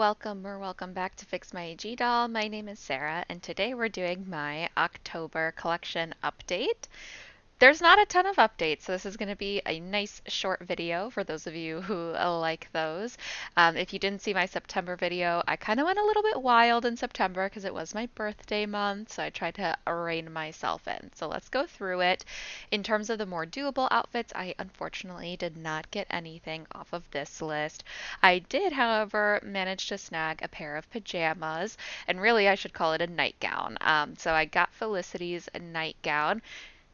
welcome or welcome back to Fix My AG Doll. My name is Sarah, and today we're doing my October collection update. There's not a ton of updates, so this is going to be a nice short video for those of you who like those. If you didn't see my September video, I kind of went a little bit wild in September because it was my birthday month, so I tried to rein myself in. So let's go through it. In terms of the more doable outfits, I unfortunately did not get anything off of this list. I did, however, manage to snag a pair of pajamas, and really I should call it a nightgown. So I got Felicity's nightgown.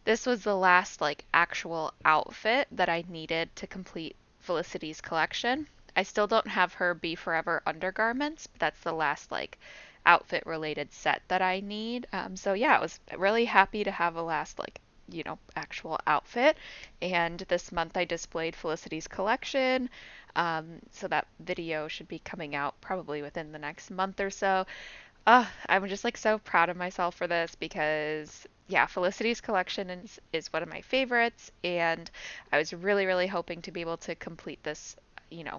This was the last actual outfit that I needed to complete Felicity's collection. I still don't have her Be Forever undergarments, but that's the last outfit related set that I need. So yeah, I was really happy to have a last actual outfit. And this month I displayed Felicity's collection. So that video should be coming out probably within the next month or so. I'm just so proud of myself for this because yeah, Felicity's collection is one of my favorites, and I was really, really hoping to be able to complete this,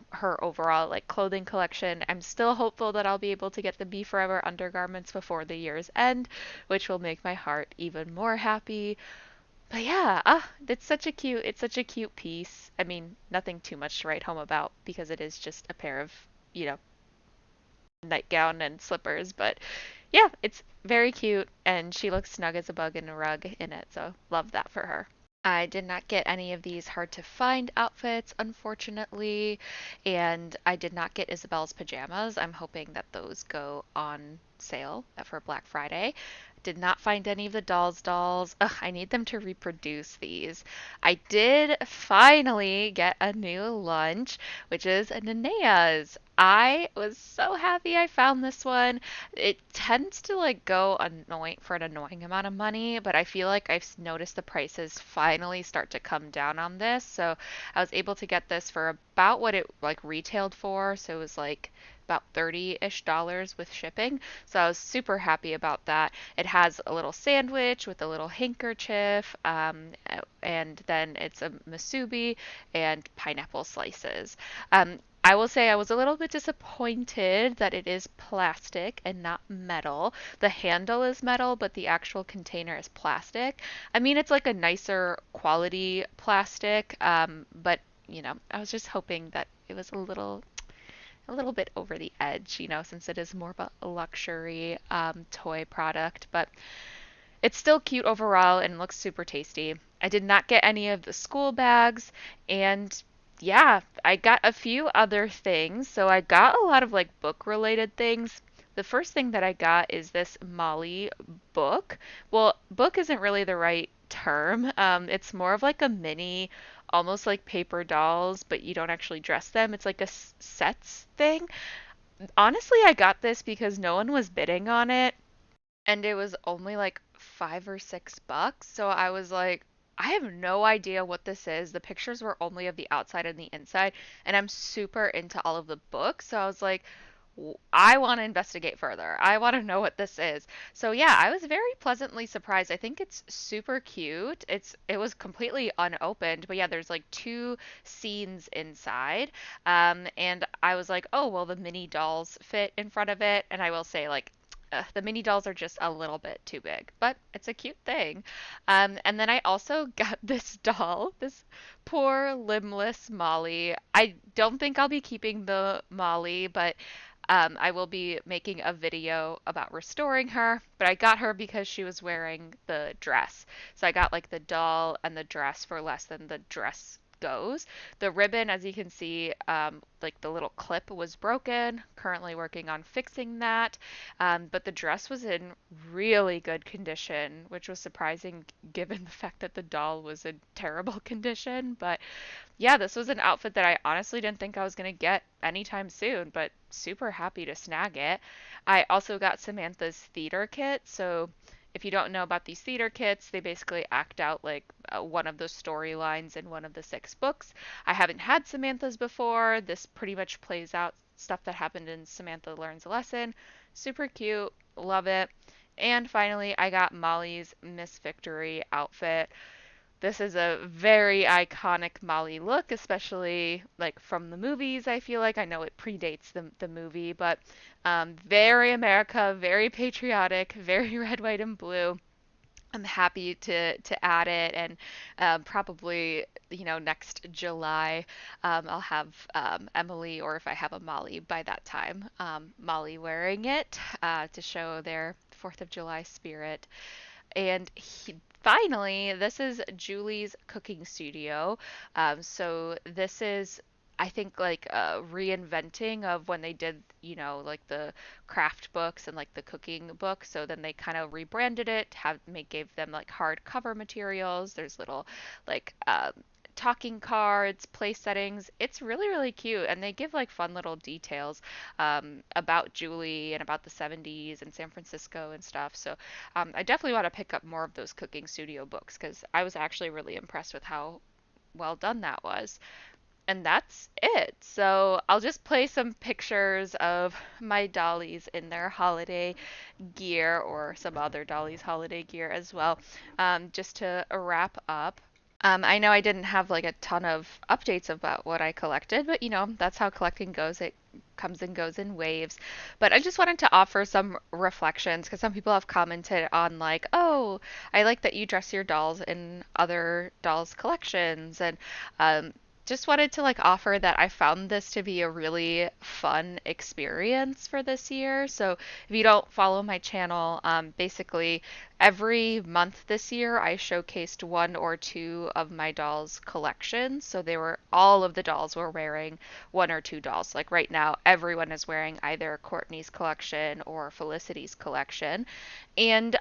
her overall clothing collection. I'm still hopeful that I'll be able to get the Be Forever undergarments before the year's end, which will make my heart even more happy. But yeah, it's such a cute piece. I mean, nothing too much to write home about because it is just a pair of, you know, nightgown and slippers, but yeah, it's very cute and she looks snug as a bug in a rug in it, so love that for her. I did not get any of these hard to find outfits, unfortunately, and I did not get Isabel's pajamas. I'm hoping that those go on sale for Black Friday. Did not find any of the dolls. Ugh, I need them to reproduce these. I did finally get a new lunch, which is Nenea's. I was so happy I found this one. It tends to go annoying for an annoying amount of money, but I feel like I've noticed the prices finally start to come down on this. So I was able to get this for about what it retailed for. So it was about 30-ish dollars with shipping. So I was super happy about that. It has a little sandwich with a little handkerchief, and then it's a musubi and pineapple slices. I will say I was a little bit disappointed that it is plastic and not metal. The handle is metal, but the actual container is plastic. I mean, it's like a nicer quality plastic, but I was just hoping that it was a little bit over the edge, since it is more of a luxury toy product, but it's still cute overall and looks super tasty. I did not get any of the school bags, and yeah, I got a few other things. So I got a lot of book related things. The first thing that I got is this Molly book. Well, book isn't really the right term. It's more of a mini, almost like paper dolls, but you don't actually dress them. It's like a sets thing. Honestly, I got this because no one was bidding on it, and it was only like $5 or $6. So I was like, I have no idea what this is. The pictures were only of the outside and the inside, and I'm super into all of the books. So I was like, I want to investigate further. I want to know what this is. So yeah, I was very pleasantly surprised. I think it's super cute. It was completely unopened, but yeah, there's two scenes inside. And I was like, oh, well, the mini dolls fit in front of it. And I will say, the mini dolls are just a little bit too big, but it's a cute thing. And then I also got this doll, this poor limbless Molly. I don't think I'll be keeping the Molly, but I will be making a video about restoring her. But I got her because she was wearing the dress. So I got the doll and the dress for less than the dress goes. The ribbon, as you can see, the little clip was broken. Currently working on fixing that. But the dress was in really good condition, which was surprising given the fact that the doll was in terrible condition. But yeah, this was an outfit that I honestly didn't think I was going to get anytime soon, but super happy to snag it. I also got Samantha's theater kit. So if you don't know about these theater kits, they basically act out one of the storylines in one of the 6 books. I haven't had Samantha's before. This pretty much plays out stuff that happened in Samantha Learns a Lesson. Super cute. Love it. And finally, I got Molly's Miss Victory outfit. This is a very iconic Molly look, especially like from the movies, I feel like. I know it predates the movie, but very America, very patriotic, very red, white, and blue. I'm happy to add it, and probably next July I'll have Emily, or if I have a Molly by that time, Molly wearing it to show their Fourth of July spirit. And finally, this is Julie's cooking studio. So this is, I think, like a reinventing of when they did, like the craft books and like the cooking book. So then they kind of rebranded it, gave them like hard cover materials. There's little like talking cards, place settings. It's really, really cute. And they give like fun little details about Julie and about the 70s and San Francisco and stuff. So I definitely want to pick up more of those cooking studio books because I was actually really impressed with how well done that was. And that's it. So I'll just play some pictures of my dollies in their holiday gear, or some other dollies' holiday gear as well, just to wrap up. I know I didn't have like a ton of updates about what I collected, but that's how collecting goes. It comes and goes in waves. But I just wanted to offer some reflections because some people have commented on like, "Oh, I like that you dress your dolls in other dolls collections." And um, just wanted to like offer that I found this to be a really fun experience for this year. So if you don't follow my channel, basically every month this year, I showcased one or two of my dolls' collections. So all of the dolls were wearing one or two dolls. Like right now, everyone is wearing either Courtney's collection or Felicity's collection. And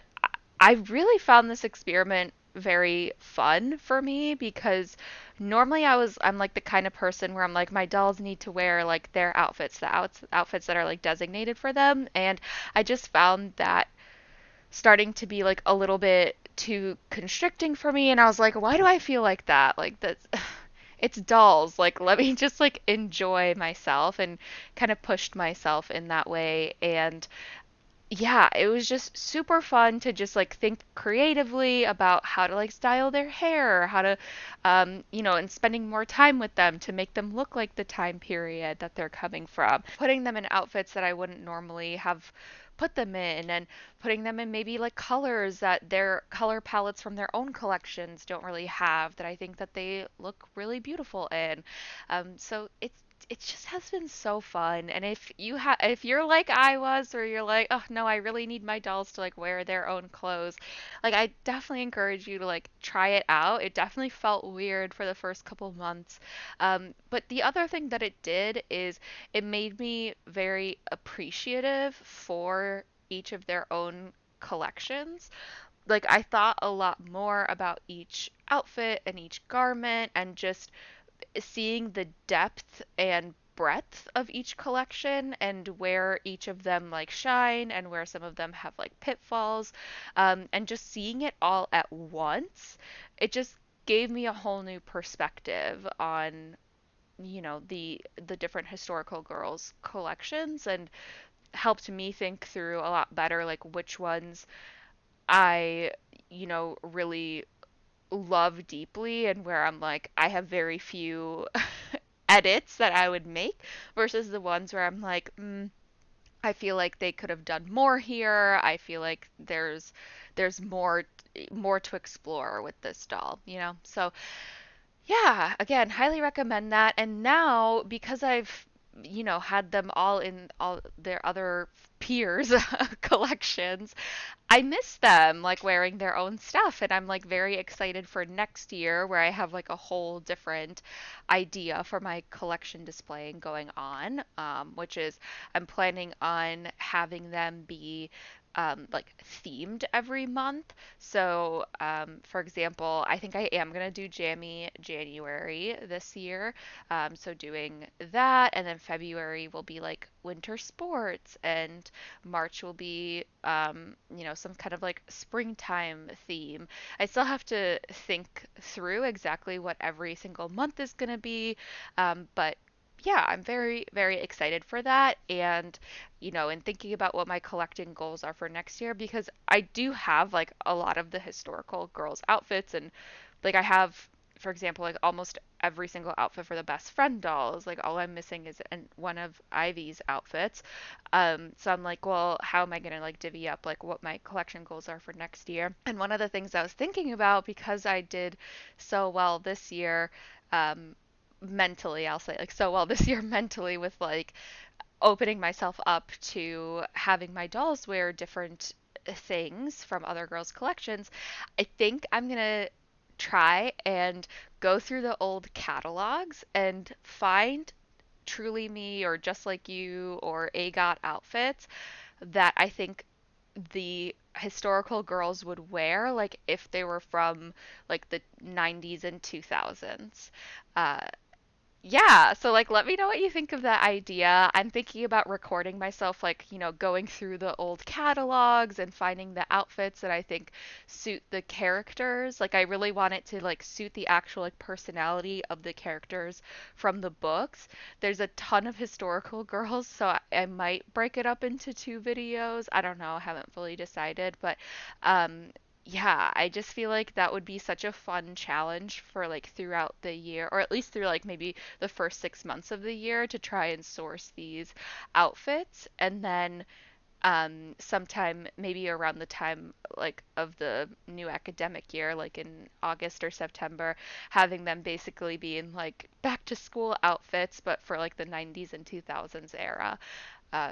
I really found this experiment very fun for me because normally I'm like the kind of person where I'm like my dolls need to wear like their outfits, outfits that are like designated for them, and I just found that starting to be like a little bit too constricting for me, and I was like, why do I feel like that? Like that's it's dolls. Like let me just like enjoy myself, and kind of pushed myself in that way. And yeah, it was just super fun to just like think creatively about how to like style their hair, how to, and spending more time with them to make them look like the time period that they're coming from. Putting them in outfits that I wouldn't normally have put them in, and putting them in maybe like colors that their color palettes from their own collections don't really have, that I think that they look really beautiful in. So it just has been so fun. And if you're like I was, or you're like, oh no, I really need my dolls to like wear their own clothes, like I definitely encourage you to like try it out. It definitely felt weird for the first couple months, but the other thing that it did is it made me very appreciative for each of their own collections. Like I thought a lot more about each outfit and each garment, and just seeing the depth and breadth of each collection, and where each of them like shine and where some of them have like pitfalls, and just seeing it all at once, it just gave me a whole new perspective on the different historical girls collections, and helped me think through a lot better like which ones I really love deeply, and where I'm like, I have very few edits that I would make, versus the ones where I'm like, I feel like they could have done more here. I feel like there's more to explore with this doll. So yeah, again, highly recommend that. And now, because I've, had them all in all their other peers' collections, I miss them like wearing their own stuff. And I'm like very excited for next year, where I have like a whole different idea for my collection displaying going on, which is I'm planning on having them be like themed every month. So, for example, I think I am gonna do Jammy January this year. So doing that, and then February will be like winter sports, and March will be, some kind of like springtime theme. I still have to think through exactly what every single month is gonna be, but yeah, I'm very, very excited for that. And, in thinking about what my collecting goals are for next year, because I do have like a lot of the historical girls' outfits, and like I have, for example, like almost every single outfit for the best friend dolls. Like all I'm missing is one of Ivy's outfits. So I'm like, well, how am I gonna like divvy up like what my collection goals are for next year? And one of the things I was thinking about, because I did so well this year, um, mentally, I'll say like so well this year mentally with like opening myself up to having my dolls wear different things from other girls' collections, I think I'm gonna try and go through the old catalogs and find Truly Me or Just Like You or AGOT outfits that I think the historical girls would wear, like if they were from like the 90s and 2000s. Uh, yeah, so like let me know what you think of that idea. I'm thinking about recording myself like, going through the old catalogs and finding the outfits that I think suit the characters. Like I really want it to like suit the actual like personality of the characters from the books. There's a ton of historical girls, so I might break it up into two videos. I don't know, I haven't fully decided, but um yeah, I just feel like that would be such a fun challenge for like throughout the year, or at least through like maybe the first 6 months of the year to try and source these outfits. And then sometime maybe around the time like of the new academic year, like in August or September, having them basically be in like back to school outfits, but for like the 90s and 2000s era.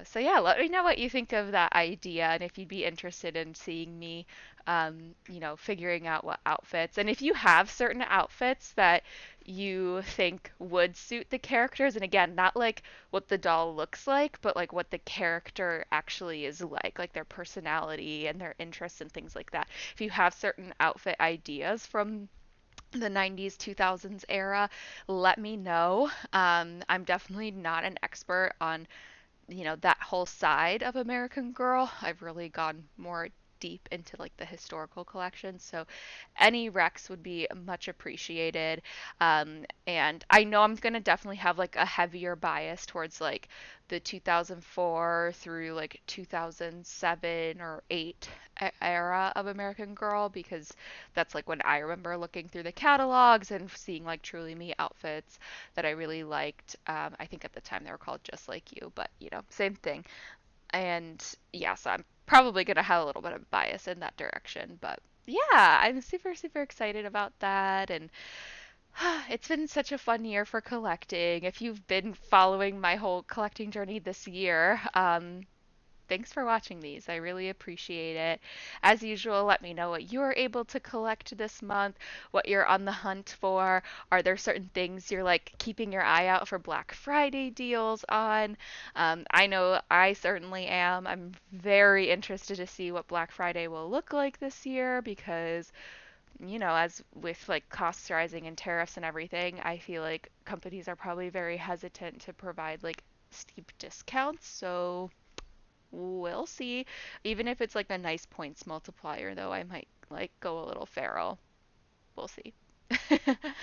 So yeah, let me know what you think of that idea and if you'd be interested in seeing me, figuring out what outfits. And if you have certain outfits that you think would suit the characters, and again, not like what the doll looks like, but like what the character actually is like their personality and their interests and things like that. If you have certain outfit ideas from the 90s 2000s era, let me know. I'm definitely not an expert on that whole side of American Girl. I've really gone more deep into like the historical collection, so any recs would be much appreciated. And I know I'm gonna definitely have like a heavier bias towards like the 2004 through like 2007 or 8 era of American Girl, because that's like when I remember looking through the catalogs and seeing like Truly Me outfits that I really liked. I think at the time they were called Just Like You, but same thing. And yeah, so I'm probably gonna have a little bit of bias in that direction, but yeah, I'm super super excited about that. And it's been such a fun year for collecting. If you've been following my whole collecting journey this year, thanks for watching these. I really appreciate it. As usual, let me know what you're able to collect this month, what you're on the hunt for. Are there certain things you're like keeping your eye out for Black Friday deals on? I know I certainly am. I'm very interested to see what Black Friday will look like this year because as with like costs rising and tariffs and everything, I feel like companies are probably very hesitant to provide like steep discounts. So we'll see. Even if it's like a nice points multiplier, though, I might like go a little feral. We'll see.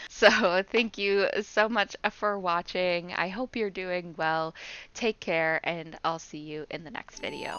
So, thank you so much for watching. I hope you're doing well. Take care, and I'll see you in the next video.